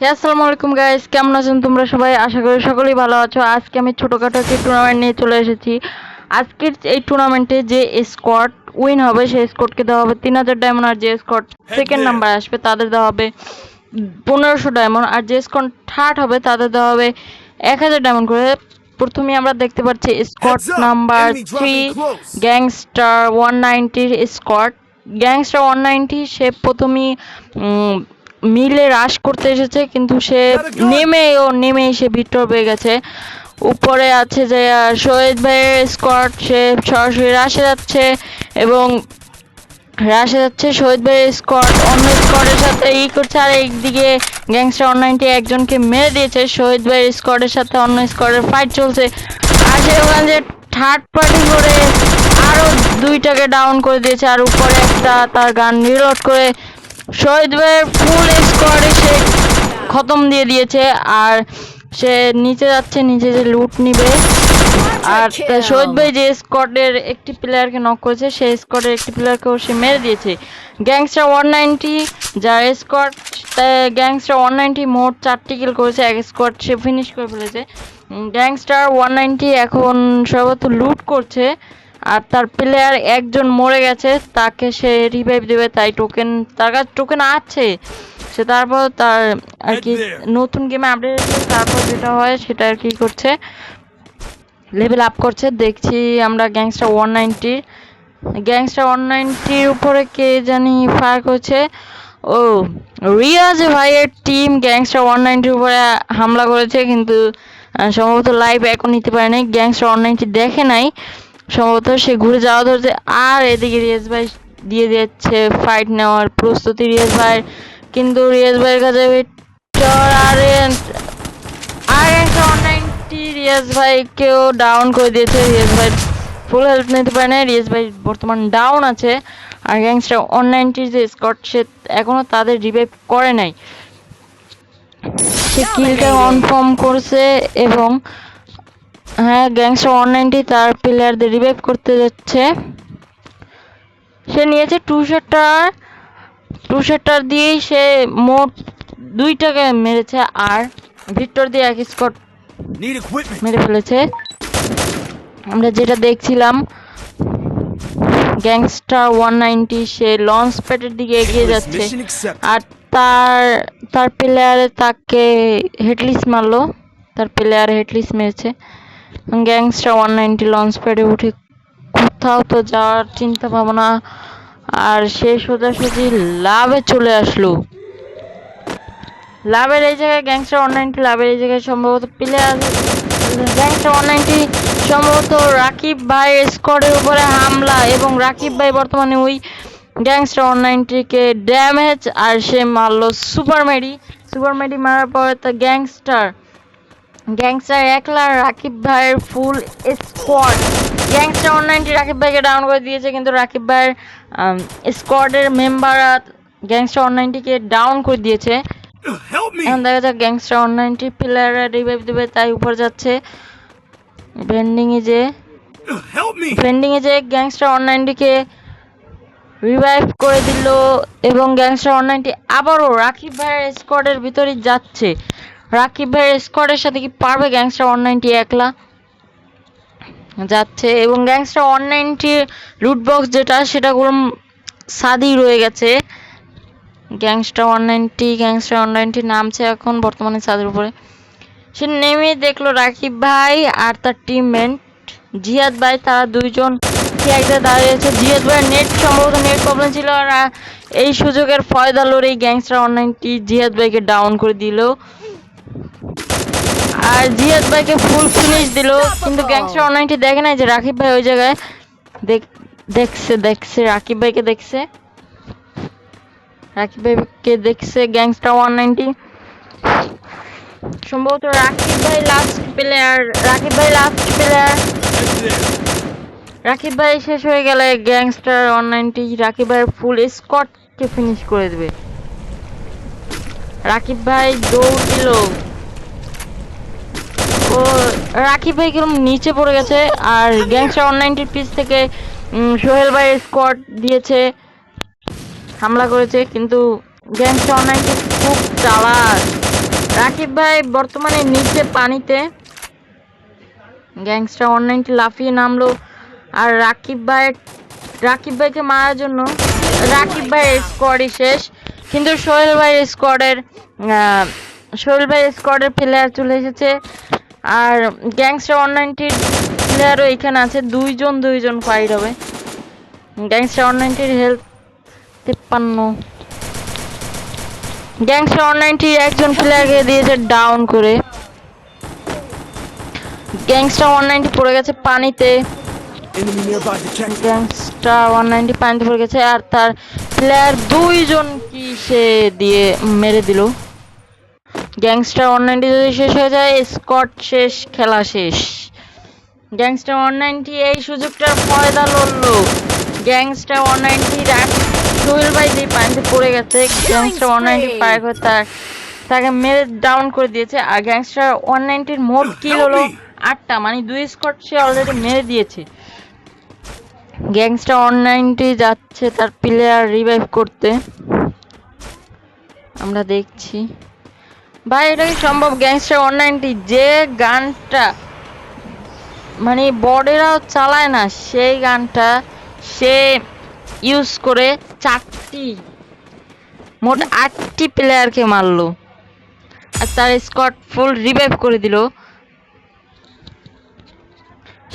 আসসালামু আলাইকুম গাইস, কেমন আছেন তোমরা সবাই? আশা করি সকলেই ভালো আছো। আজকে আমি ছোটখাটো একটি টুর্নামেন্ট নিয়ে চলে এসেছি। আজকের এই টুর্নামেন্টে যে স্কোয়াড উইন হবে সেই স্কোয়াডকে দেওয়া হবে 3000 ডায়মন্ড, আর যে স্কোয়াড সেকেন্ড নাম্বার আসবে তাদের দেওয়া হবে 1500 ডায়মন্ড, আর যে স্কোয়াড থার্ড হবে তাদের দেওয়া হবে 1000 ডায়মন্ড করে। প্রথমে আমরা দেখতে পাচ্ছি squad number 3 gangster 190 squad. Gangster 190 সে প্রথমেই মিলে রাশ করতে এসেছে, কিন্তু সে নেমেই সে ভিতর পেয়ে গেছে। উপরে আছে যে শহীদ ভাইয়ের স্কোয়াড, সে সরাসরি রাশে যাচ্ছে শহীদ ভাইয়ের স্কোয়াড অন্য স্কোয়াডের সাথে করছে, আর একদিকে গ্যাংস্টার 190 একজনকে মেরে দিয়েছে। শহীদ ভাইয়ের স্কোয়াডের সাথে অন্য স্কোয়াডের ফাইট চলছে, আর সে ওখানে যে থার্ড পার্টি করে আরো দুইটাকে ডাউন করে দিয়েছে, আর উপরে একটা তার গান রিলোড করে শহীদ ভাইয়ের ফুল স্কোয়াডে সে খতম দিয়ে দিয়েছে। আর সে নিচে যাচ্ছে, নিচে যে লুট নিবে। আর শহীদ ভাই যে স্কোয়াডের একটি প্লেয়ারকে নক করেছে, সেই স্কোয়াডের একটি প্লেয়ারকেও সে মেরে দিয়েছে। গ্যাংস্টার 190 যার স্কোয়াড, গ্যাংস্টার 190 মোট 4টি কিল করেছে, এক স্কোয়াড সে ফিনিশ করে ফেলেছে। গ্যাংস্টার 190 এখন সর্বত লুট করছে, আর তার প্লেয়ার একজন মরে গেছে, তাকে সে রিভাইভ দেবে, তাই তার কাছে টোকেন আছে। সে তারপর তার আর কি নতুন গেমে আপডেট, তারপর যেটা হয় সেটা আর কি করছে, লেভেল আপ করছে। দেখছি আমরা গ্যাংস্টার 190 উপরে কে জানি ফায়ার করছে। ও রিয়াজ ভাইয়ের টিম গ্যাংস্টার 190 উপরে হামলা করেছে, কিন্তু সম্ভবত লাইভ এখন নিতে পারে নাই, গ্যাংস্টার 190 দেখে নাই সম্ভবত, সে ঘুরে যাওয়া ধরছে। আর এদিকে রিয়াজ ভাই দিয়ে দিচ্ছে ফাইট নেওয়ার প্রস্তুতি রিয়াজ ভাই, কিন্তু রিয়াজ ভাইয়ের কাছে রিয়াজ ভাইকেও ডাউন করে দিয়েছে। রিয়াজ ভাই ফুল হেল্প নিতে পারে না, রিয়াজ ভাই বর্তমান ডাউন আছে। আর গ্যাংস্টার 190 যে স্কোয়াড সে এখনো তাদের রিভাইভ করে নাই, সে কিলটা কনফার্ম করছে। এবং হ্যাঁ, গ্যাংস্টার 190 তার প্লেয়ারদের রিভাইভ করতে যাচ্ছে। সে নিয়েছে টু শাটার দিয়েই সে মোট 2টাকে মেরেছে, আর ভিক্টর দিয়ে এক স্কোয়াড মেরে ফেলেছে। আমরা যেটা দেখছিলাম, গ্যাংস্টার 190 সে লঞ্চ প্যাডের দিকে এগিয়ে যাচ্ছে, আর তার প্লেয়ারে তাকে হেডলিস মারলো, তার প্লেয়ার হেডলিস মেরেছে। গ্যাংস্টার 190 লঞ্চ প্যাডে উঠে কোথাও তো যাওয়ার চিন্তা ভাবনা, আর সে সোজাসুজি লাভে চলে আসলো। লাভের এই জায়গায় গ্যাংস্টার 190 লাভের এই জায়গায় সম্ভবত প্লেয়ার গ্যাংস্টার 190 সম্ভবত রাকিব ভাইয়ের স্কোয়াডের উপরে হামলা, এবং রাকিব ভাই বর্তমানে ওই গ্যাংস্টার 190 কে ড্যামেজ, আর সে মারলো সুপার মেডি মারার পরে তো গ্যাংস্টার একলা রাকিব ভাইয়ের ফুল স্কোয়াড গ্যাংস্টার 190 রাকিব ভাইকে ডাউন করে দিয়েছে, কিন্তু রাকিব ভাইয়ের স্কোয়াডের মেম্বাররা গ্যাংস্টার 190 কে ডাউন করে দিয়েছে। এখন দেখা যাক গ্যাংস্টার 190 প্লেয়াররা রিভাইভ দেবে, তাই উপর যাচ্ছে। ভেন্ডিংয়ে যে গ্যাংস্টার 190 কে রিভাইভ করে দিল, এবং গ্যাংস্টার 190 আবারও রাকিব ভাইয়ের স্কোয়াডের ভিতরে যাচ্ছে। রাকিব ভাইয়ের স্কোয়াডের সাথে কি পারবে গ্যাংস্টার 190? একলা যাচ্ছে, এবং গ্যাংস্টার 190 লুট বক্স যেটা সেটা কোনো সাদি রয়ে গেছে। গ্যাংস্টার 190 নামছে এখন বর্তমানে ছাদের উপরে। সে নেমে দেখলো রাকিব ভাই আর তার টিমমেট জিয়াদ ভাই, তারা দুইজন এক জায়গায় দাঁড়িয়েছে। জিয়াদ ভাইয়ের সম্ভবত নেট প্রবলেম ছিল, আর এই সুযোগের ফয়দা লড়ে গ্যাংস্টার 190 জিয়াদ ভাইকে ডাউন করে দিল, আর জিয়াদ ভাইকে ফুল ফিনিশ দিল। কিন্তু গ্যাংস্টার 190 দেখে নাই যে রাকিব ভাই ওই জায়গায় দেখছে রাকিব ভাইকে দেখছে গ্যাংস্টার 190 সম্ভবত রাকিব ভাই লাস্ট প্লেয়ার। রাকিব ভাই শেষ হয়ে গেলে গ্যাংস্টার 190 রাকিব ভাইয়ের ফুল স্কোয়াডকে ফিনিশ করে দেবে। রাকিব ভাই দৌড় দিল, ও রাকিব ভাই কিরকম নিচে পড়ে গেছে, আর গ্যাংস্টার 190 পিস থেকে সোহেল ভাই স্কোয়াড দিয়েছে, হামলা করেছে, কিন্তু গ্যাংস্টার 190 খুব চালাক। রাকিব ভাই বর্তমানে নিচে পানিতে। গ্যাংস্টার 190 লাফিয়ে নামলো আর রাকিব ভাইকে মারার জন্য রাকিব ভাইয়ের স্কোয়াডই শেষ। কিন্তু সোহেল ভাইয়ের স্কোয়াডের প্লেয়ার চলে এসেছে আর গ্যাংস্টার 190 প্লেয়ারও এখানে আছে। দুইজন ফাইট হবে। Gangster 190 health 53। গ্যাংস্টার 190 একজন প্লেয়ারকে দিয়েছে ডাউন করে। গ্যাংস্টার 190 পড়ে গেছে পানিতে। গ্যাংস্টার 190 পানিতে পড়ে গেছে আর তার প্লেয়ার দুইজন কি সে দিয়ে মেরে দিল। গ্যাংস্টার 190 যদি শেষ হয়ে যায় স্কট শেষ, খেলা শেষ। গ্যাংস্টার 190 এই সুযোগটার ফায়দা লড়লো। গ্যাংস্টার 190 সোহেল ভাই যে পানিতে পড়ে গেছে, গ্যাংস্টার 190 ফায়ার করে তাকে মেরে ডাউন করে দিয়েছে। আর গ্যাংস্টার 190 মোট কিল হলো 8টা, মানে 2 স্কট সে অলরেডি মেরে দিয়েছে। গ্যাংস্টার 190 যাচ্ছে তার প্লেয়ার রিভাইভ করতে, আমরা দেখছি। ভাই এটা কি সম্ভব? গ্যাংস্টার 190 যে গানটা মানে বড়েরাও চালায় না, সেই গানটা সে ইউজ করে মোট 8টি প্লেয়ারকে মারলো আর তার স্কোয়াড ফুল রিভাইভ করে দিল।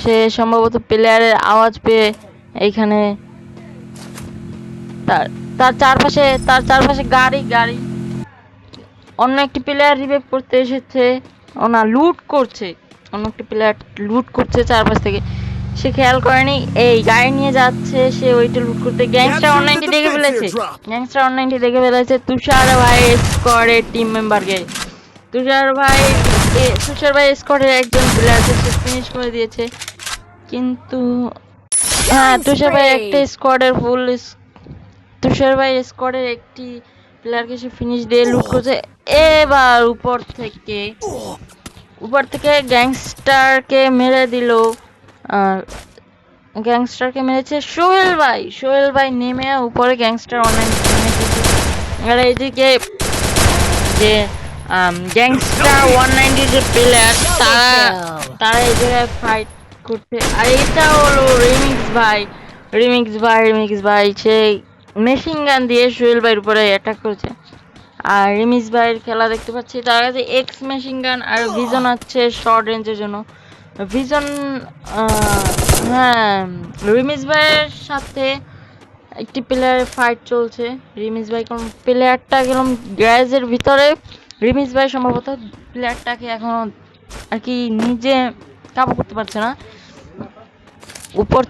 সে সম্ভবত প্লেয়ারের আওয়াজ পেয়ে এইখানে তার চারপাশে গাড়ি অন্য একটি প্লেয়ার রিভাইভ করতে এসেছে। লুট করছে, অন্য একটি প্লেয়ার লুট করছে চারপাশ থেকে। সে খেয়াল করেনি এই গাড়ি নিয়ে যাচ্ছে, সে ওইটা লুট করতে। গ্যাংস্টার 190 দেখে ফেলেছে তুষার ভাই স্কোয়াডের টিম মেম্বারকে। তুষার ভাই স্কোয়াডের একজন প্লেয়ারকে সে ফিনিশ করে দিয়েছে। কিন্তু হ্যাঁ, তুষার ভাই স্কোয়াডের একটি প্লেয়ারকে সে ফিনিশ দিয়ে লুট করছে। এবার উপর থেকে গ্যাংস্টারকে মেরে দিল। গ্যাংস্টারকে মেরেছে সোহেল ভাই নেমে উপরে গ্যাংস্টার 190 আর এইদিকে যে গ্যাংস্টার 190 যে প্লেয়ার তারা এই জায়গায় ফাইট করছে। আর এটা হলো রিমিক্স ভাই সেই মেশিন গান দিয়ে সোহেল ভাইয়ের উপরে অ্যাটাক করেছে। আর রিমিক্স ভাইয়ের খেলা দেখতে পাচ্ছি, তার কাছে এক্স মেশিন গান আর ভিজন আছে শর্ট রেঞ্জের জন্য। হ্যাঁ, রিমিক্স ভাইয়ের সাথে একটি প্লেয়ারের ফাইট চলছে। রিমিক্স ভাই কোন প্লেয়ারটা গেলাম গ্যারেজের ভিতরে। রিমিক্স ভাই সম্ভবত প্লেয়ারটাকে এখনো আর কি নিজে কাবু করতে পারছে না। উপর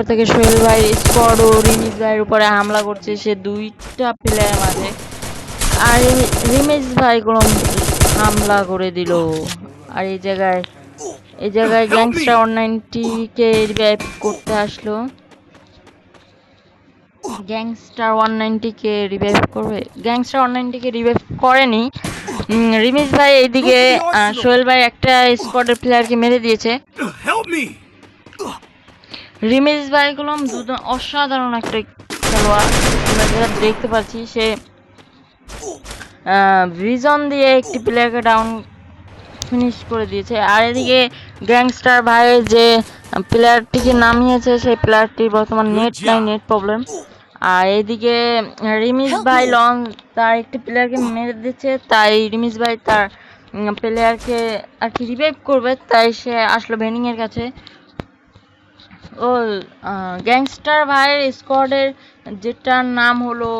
থেকে সোহেল ভাই স্কোয়াড ও রিমিক্স ভাইয়ের উপরে হামলা করছে সে দুইটা প্লেয়ারের মাঝে। আর রিমিক্স ভাই কোন হামলা করে দিল। আর এই জায়গায় গ্যাংস্টার 190 কে রিভাইভ করতে আসলো। গ্যাংস্টার 190 কে রিভাইভ করবে? গ্যাংস্টার 190 কে রিভাইভ করেনি। রিমিক্স ভাই এইদিকে সোহেল ভাই একটা স্কোয়াডের প্লেয়ারকে মেরে দিয়েছে। রিমিক্স ভাই গুলাম দুজন অসাধারণ একটা খেলোয়াড়, আমরা যেটা দেখতে পাচ্ছি। সে ভিজন দিয়ে একটি প্লেয়ারকে ডাউন ফিনিশ করে দিয়েছে। আর এদিকে গ্যাংস্টার ভাই যে প্লেয়ারটিকে নামিয়েছে সেই প্লেয়ারটির বর্তমান নেট প্রবলেম। আর এদিকে রিমিক্স ভাই তার একটি প্লেয়ারকে মেরে দিচ্ছে, তাই রিমিক্স ভাই তার প্লেয়ারকে আর কি রিভাইভ করবে, তাই সে আসলো ভেনিং এর কাছে। ও গ্যাংস্টার ভাইয়ের স্কোয়াডের যেটার নাম হলো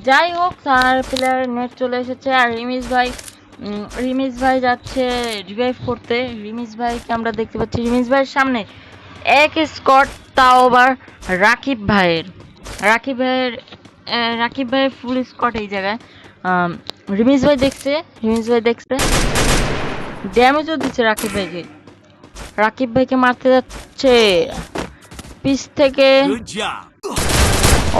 যাই হোক, তার প্লেয়ার নেট চলে এসেছে। আর রিমিক্স ভাই যাচ্ছে রিভাইভ করতে। রিমিক্স ভাইকে আমরা দেখতে পাচ্ছি রিমিক্স ভাইয়ের সামনে এক স্কট, তাও আবার রাকিব ভাইয়ের ফুল স্কট এই জায়গায়। রিমিক্স ভাই দেখছে ড্যামেজও দিচ্ছে রাকিব ভাইকে মারতে যাচ্ছে পিছ থেকে।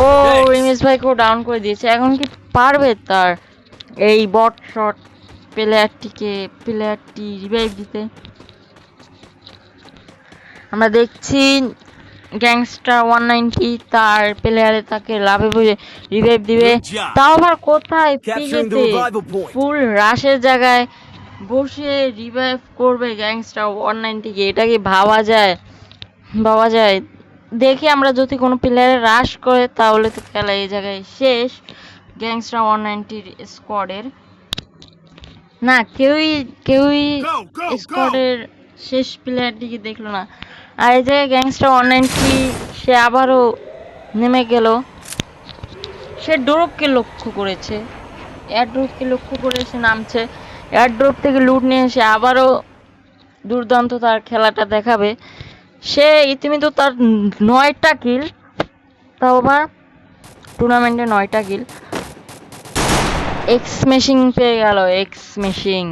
ও রিমিক্স ভাইকেও ডাউন করে দিয়েছে। এখন কি পারবে তার এই বট শট প্লেয়ারটি রিভাইভ দিতে? আমরা দেখছি গ্যাংস্টার 190 তার প্লেয়ারে তাকে লাভে বুঝে রিভাইভ দিবে, Good job. তাও আবার কোথায় Capturing the পিকেতে revival point. ফুল রাশের জায়গায় বসে রিভাইভ করবে গ্যাংস্টার 190 কে, এটা কি ভাবা যায়? ভাবা যায়? দেখি আমরা যদি কোনো প্লেয়ারে রাশ করে তাহলে তো খেলা এই জায়গায় শেষ গ্যাংস্টার 190 স্কোয়াডের। না, কেউই Go, go, go. স্কোয়াডের শেষ প্লেয়ারটিকে দেখলো না। আর এই জায়গায় গ্যাংস্টার 190 সে আবারও নেমে গেল, সে ড্রপকে লক্ষ্য করেছে, এয়ারড্রপকে লক্ষ্য করে সে নামছে, এয়ারড্রপ থেকে লুট নিয়ে এসে আবারও দুর্দান্ত তার খেলাটা দেখাবে। সে ইতিমধ্যে তার 9টা কিল, তাও আবার টুর্নামেন্টে 9টা কিল। এক্স মেশিং পেয়ে গেল, এক্স মেশিং।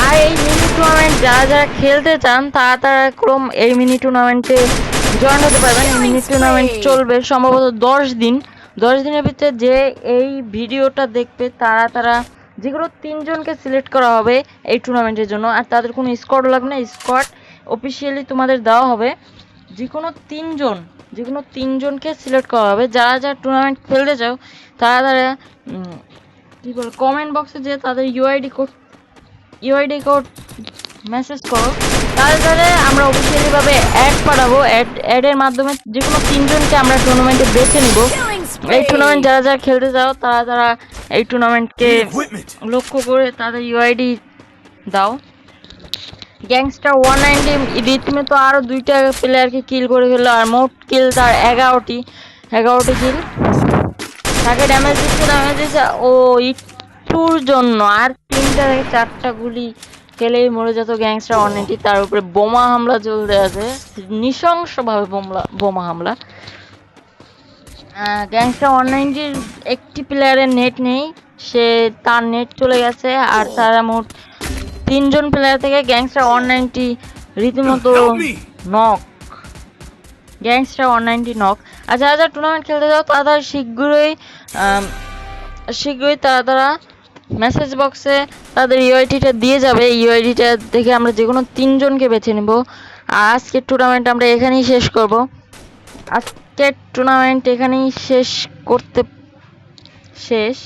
আর এই মিনি টুর্নামেন্ট যারা খেলতে চান তারা ক্রম এই মিনি টুর্নামেন্টে জয়েন হতে পারবেন। এই মিনি টুর্নামেন্ট চলবে সম্ভবত 10 দিন। 10 দিনের ভিতরে যে এই ভিডিওটা দেখবে তারা যে কোনো 3 জনকে সিলেক্ট করা হবে এই টুর্নামেন্টের জন্য। আর তাদের কোনো স্কোয়াড লাগবে না, স্কোয়াড অফিসিয়ালি তোমাদের দেওয়া হবে। যে কোনো 3 জনকে সিলেক্ট করা হবে। যারা টুর্নামেন্ট খেলতে চাও তারা কি বলে কমেন্ট বক্সে যে তাদের ইউআইডি কোড মেসেজ করো, তাহলে আমরা অফিসিয়ালিভাবে অ্যাড পাঠাবো। অ্যাডের মাধ্যমে যে কোনো 3 জনকে আমরা টুর্নামেন্টে বেছে নিব। এই টুর্নামেন্ট যারা খেলতে চাও তারা এই টুর্নামেন্টকে লক্ষ্য করে তাদের ইউআইডি দাও। গ্যাংস্টার 190 রিথমে তো আরও 2টা প্লেয়ারকে কিল করে ফেললো, আর মোট কিল তার 11টি কিল। তাকে ড্যামেজ দিচ্ছে ও একটুর জন্য, আর 3টা থেকে 4টা গুলি খেলেই মরে যেত গ্যাংস্টার 190। তার উপরে বোমা হামলা চলতে আছে, নৃশংসভাবে বোমা হামলা। গ্যাংস্টার 190-র একটি প্লেয়ারের নেট নেই, তার নেট চলে গেছে। আর তারা মোট 3 জন প্লেয়ার থেকে গ্যাংস্টার 190 রীতিমতো নক। Gangster 190 knock. আর যারা টুর্নামেন্ট খেলতে যাও তারা শীঘ্রই তারা মেসেজ বক্সে তাদের ইউআইডিটা দিয়ে যাবে। ইউআইডিটা দেখে আমরা যে কোনো 3 জনকে বেছে নেব। আর আজকের টুর্নামেন্ট আমরা এখানেই শেষ করব। আজকের টুর্নামেন্ট এখানেই শেষ।